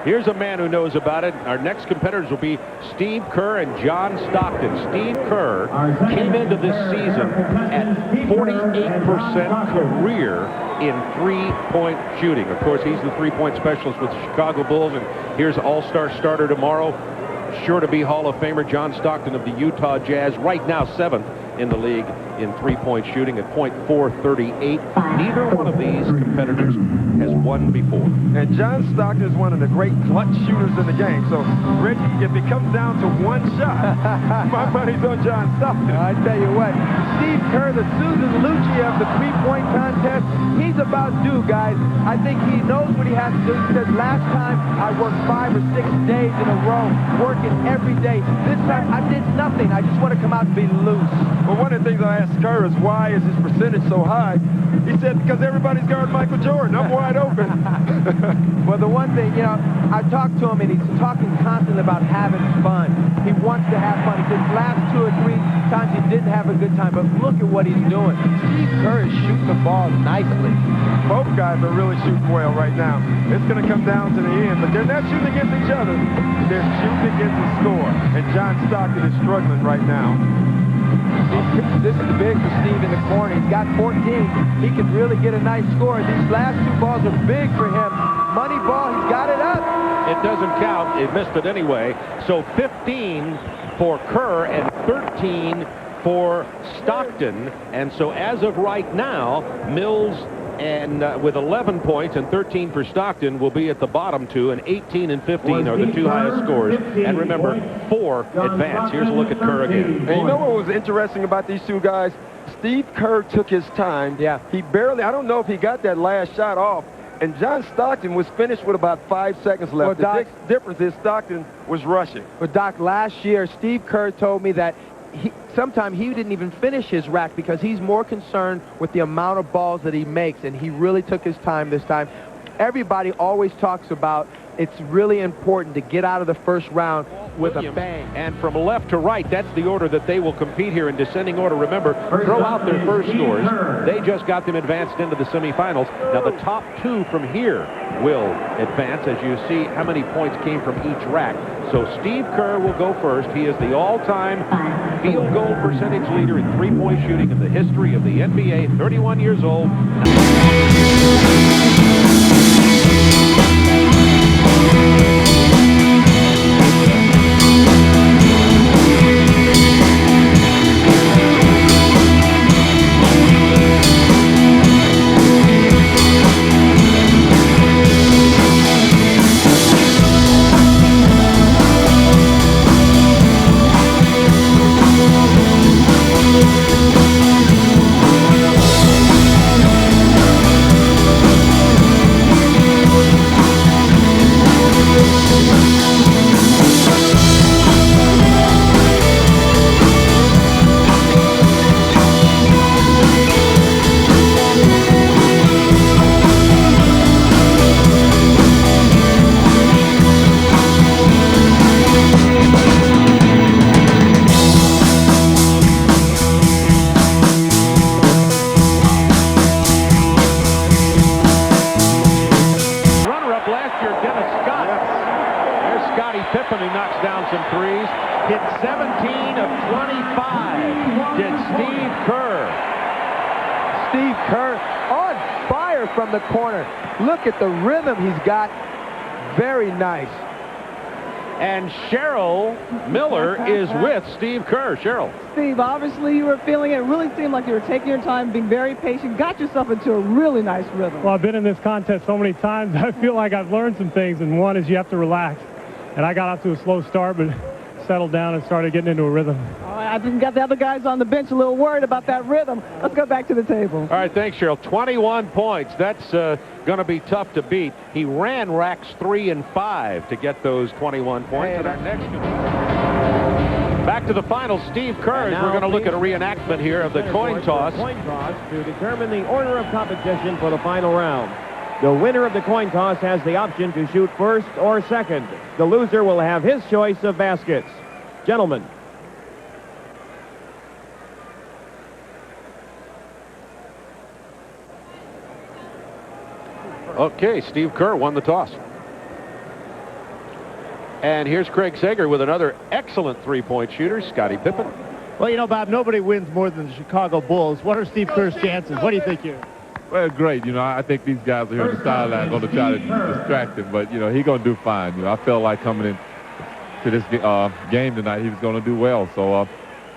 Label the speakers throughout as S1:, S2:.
S1: Here's a man who knows about it. Our next competitors will be Steve Kerr and John Stockton. Steve Kerr came into this season at 48% career in three-point shooting. Of course, he's the three-point specialist with the Chicago Bulls, and here's all-star starter tomorrow. Sure to be Hall of Famer John Stockton of the Utah Jazz, right now 7th in the league in three-point shooting at .438. Neither one of these competitors has won before.
S2: And John Stockton is one of the great clutch shooters in the game. So, Reggie, if it comes down to one shot, my money's on John Stockton.
S3: I tell you what, Steve Kerr, the Susan Lucci of the three-point contest, he's about due, guys. I think he knows what he has to do. He said, last time I worked 5 or 6 days in a row, working every day. This time I did nothing. I just want to come out and be loose.
S2: Well, one of the things I asked Kerr is, why is his percentage so high? He said, because everybody's guarding Michael Jordan. I'm wide open.
S3: Well, the one thing, you know, I talked to him, and he's talking constantly about having fun. He wants to have fun. He said last 2 or 3 times he didn't have a good time, but look at what he's doing. Steve Kerr is shooting the ball nicely.
S2: Both guys are really shooting well right now. It's going to come down to the end, but they're not shooting against each other. They're shooting against the score, and John Stockton is struggling right now.
S3: This is big for Steve in the corner. He's got 14. He can really get a nice score. These last 2 balls are big for him. Money ball, he's got it up.
S1: It doesn't count. It missed it anyway. So 15 for Kerr and 13 for Stockton. And so as of right now, Mills and with 11 points and 13 for Stockton will be at the bottom 2, and 18 and 15 are the 2 highest scores. And remember, 4 advance. Here's a look at Kerr again.
S2: And you know what was interesting about these 2 guys? Steve Kerr took his time.
S3: Yeah.
S2: He barely, I don't know if he got that last shot off. And John Stockton was finished with about 5 seconds left.
S3: Well,
S2: the difference is Stockton was rushing.
S3: But Doc, last year, Steve Kerr told me that sometimes he didn't even finish his rack because he's more concerned with the amount of balls that he makes, and he really took his time this time. Everybody always talks about it's really important to get out of the first round with a bang.
S1: And from left to right, that's the order that they will compete here in descending order. Remember, throw out their first scores. They just got them advanced into the semifinals. Now the top 2 from here will advance as you see how many points came from each rack. So Steve Kerr will go first. He is the all-time field goal percentage leader in three-point shooting in the history of the NBA, 31 years old. Pippen, who knocks down some threes, hit 17 of 25. Did Steve Kerr.
S3: Steve Kerr on fire from the corner. Look at the rhythm he's got. Very nice.
S1: And Cheryl Miller is with Steve Kerr. Cheryl.
S4: Steve, obviously you were feeling it. It really seemed like you were taking your time, being very patient, got yourself into a really nice rhythm.
S5: Well, I've been in this contest so many times, I feel like I've learned some things, and one is you have to relax. And I got off to a slow start, but settled down and started getting into a rhythm.
S4: All right, I got the other guys on the bench a little worried about that rhythm. Let's go back to the table.
S1: All right, thanks, Cheryl. 21 points. That's going to be tough to beat. He ran racks 3 and 5 to get those 21 points. And our next back to the finals, Steve Kerr. We're going to look at a reenactment here of the coin toss.
S6: Coin toss to determine the order of competition for the final round. The winner of the coin toss has the option to shoot first or second. The loser will have his choice of baskets. Gentlemen.
S1: Okay, Steve Kerr won the toss. And here's Craig Sager with another excellent three-point shooter, Scottie Pippen.
S7: Well, you know, Bob, nobody wins more than the Chicago Bulls. What are Steve Kerr's chances? What do you think here?
S2: Well, great. You know, I think these guys are here on the sideline going to try to distract him, but, you know, he's going to do fine. You know, I felt like coming in to this game tonight, he was going to do well. So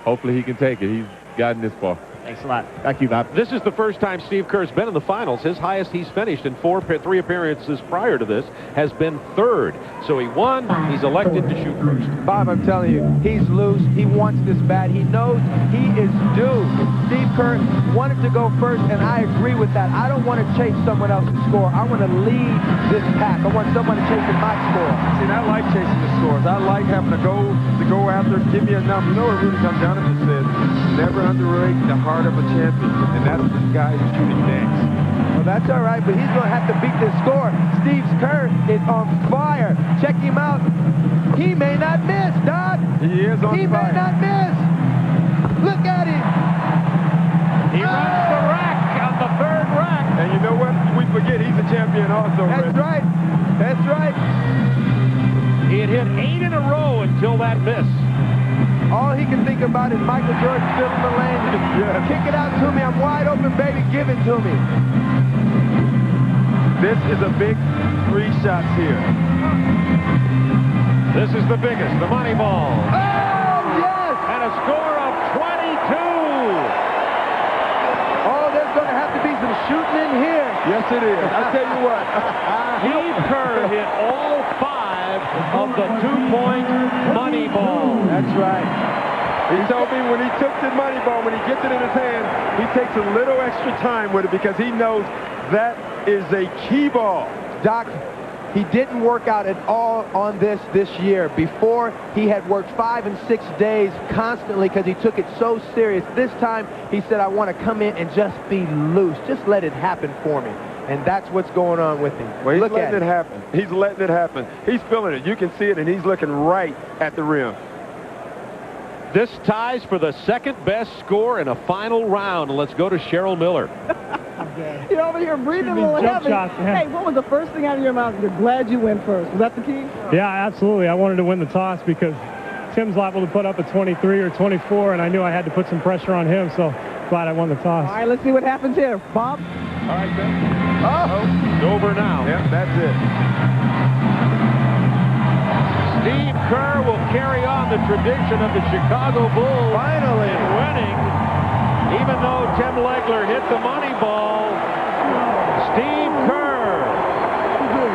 S2: hopefully he can take it. He's gotten this far.
S7: Thanks a lot. Thank you, Bob.
S1: This is the first time Steve Kerr's been in the finals. His highest he's finished in three appearances prior to this has been third. So he won. He's elected to shoot first.
S3: Bob, I'm telling you, he's loose. He wants this bad. He knows he is due. Steve Kerr wanted to go first, and I agree with that. I don't want to chase someone else's score. I want to lead this pack. I want someone to chase my score.
S2: See, I like chasing the scores. I like having to go after, give me a number. You know what Rudy Johnson said? Never underrate the heart of a champion, and that's the guy who's shooting next.
S3: Well, that's all right, but he's going to have to beat this score. Steve Kerr is on fire. Check him out. He may not miss, Doc.
S2: He is on fire.
S3: He may not miss. Look at him.
S1: He runs the rack on the third rack.
S2: And you know what? We forget he's a champion also.
S3: That's right. That's right.
S1: He had hit 8 in a row until that miss.
S3: All he can think about is Michael Jordan still in the lane.
S2: Yeah.
S3: Kick it out to me. I'm wide open, baby. Give it to me.
S2: This is a big 3 shots here.
S1: This is the biggest, the money ball.
S3: Oh, yes!
S1: And a score of 22.
S3: Oh, there's going to have to be some shooting in here.
S2: Yes, it is. I tell you what.
S1: Steve Kerr hit all 5 of the 2-point money ball.
S3: That's right.
S2: He told me when he took the money ball, when he gets it in his hand, he takes a little extra time with it because he knows that is a key ball.
S3: Doc, he didn't work out at all on this year. Before, he had worked 5 and 6 days constantly because he took it so serious. This time, he said, I want to come in and just be loose. Just let it happen for me. And that's what's going on with him.
S2: Well, he's
S3: Look
S2: letting
S3: at
S2: it happen. He's letting it happen. He's feeling it. You can see it, and he's looking right at the rim.
S1: This ties for the second best score in a final round. Let's go to Cheryl Miller.
S4: You're over here breathing a little
S5: jump
S4: heavy.
S5: shots, yeah.
S4: Hey, what was the first thing out of your mouth? You're glad you went first. Was that the key?
S5: Yeah, absolutely. I wanted to win the toss because Tim's liable to put up a 23 or 24, and I knew I had to put some pressure on him, so glad I won the toss.
S4: All right, let's see what happens here. Bob?
S2: All right, Ben.
S1: Oh, it's over now.
S2: Yep, that's it.
S1: Steve Kerr will carry on the tradition of the Chicago Bulls.
S3: Finally.
S1: In winning. Even though Tim Legler hit the money ball, Steve Kerr,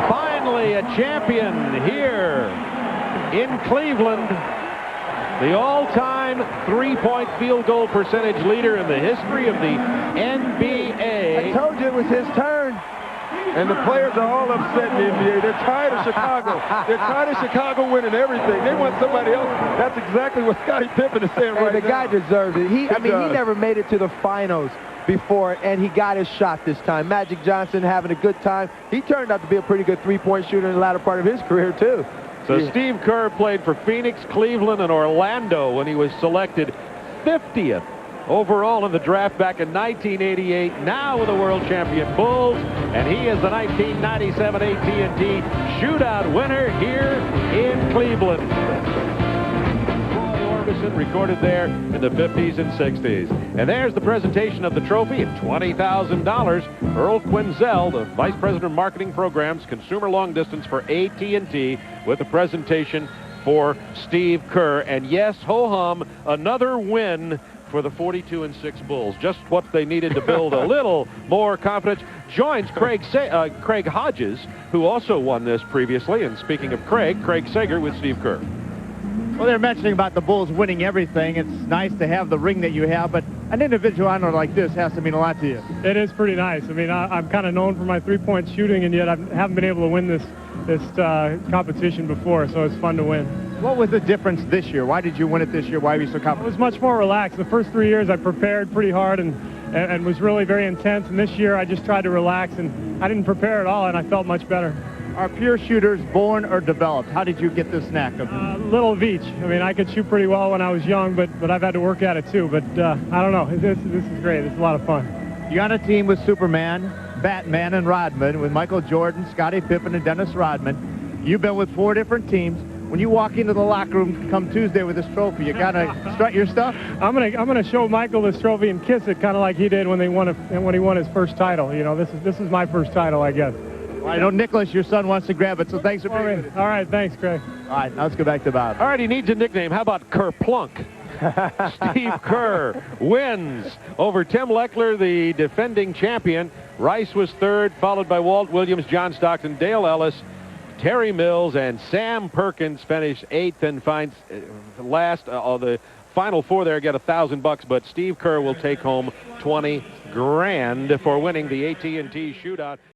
S1: finally a champion here in Cleveland. The all-time three-point field goal percentage leader in the history of the NBA.
S3: I told you it was his turn.
S2: And the players are all upset in the NBA. They're tired of Chicago. They're tired of Chicago winning everything. They want somebody else. That's exactly what Scottie Pippen is saying right now.
S3: The guy deserves it. He never made it to the finals before, and he got his shot this time. Magic Johnson having a good time. He turned out to be a pretty good three-point shooter in the latter part of his career, too.
S1: So Steve Kerr played for Phoenix, Cleveland, and Orlando when he was selected 50th overall in the draft back in 1988. Now with the world champion Bulls, and he is the 1997 AT&T shootout winner here in Cleveland. Roy Orbison recorded there in the 50s and 60s. And there's the presentation of the trophy at $20,000. Earl Quinzel, the Vice President of Marketing Programs, Consumer Long Distance for AT&T, with the presentation for Steve Kerr. And yes, ho-hum, another win for the 42-6 Bulls. Just what they needed to build a little more confidence. Joins Craig Hodges, who also won this previously. And speaking of Craig Sager with Steve Kerr.
S7: Well, they're mentioning about the Bulls winning everything. It's nice to have the ring that you have, but an individual honor like this has to mean a lot to you.
S5: It is pretty nice. I mean, I'm kind of known for my three-point shooting, and yet I haven't been able to win this competition before, so it's fun to win.
S7: What was the difference this year? Why did you win it this year? Why were you so confident?
S5: I was much more relaxed. The first 3 years I prepared pretty hard and was really very intense, and this year I just tried to relax, and I didn't prepare at all, and I felt much better.
S7: Are pure shooters born or developed? How did you get this knack of
S5: A little of each. I mean, I could shoot pretty well when I was young, but I've had to work at it too. But I don't know. This is great. It's a lot of fun.
S7: You're on a team with Superman, Batman, and Rodman, with Michael Jordan, Scottie Pippen, and Dennis Rodman. You've been with 4 different teams. when you walk into the locker room come Tuesday with this trophy, you gotta strut your stuff?
S5: I'm gonna show Michael this trophy and kiss it, kind of like he did when he won his first title. You know, this is my first title, I guess.
S7: Well, I know Nicholas, your son, wants to grab it, so thanks for being with us.
S5: All right, thanks, Craig.
S7: All right, now let's go back to Bob.
S1: All right, he needs a nickname. How about Kerr Plunk? Steve Kerr wins over Tim Leckler, the defending champion. Rice was third, followed by Walt Williams, John Stockton, Dale Ellis, Terry Mills, and Sam Perkins finished eighth and finds last. The final four there get $1,000, but Steve Kerr will take home $20 grand for winning the AT&T shootout.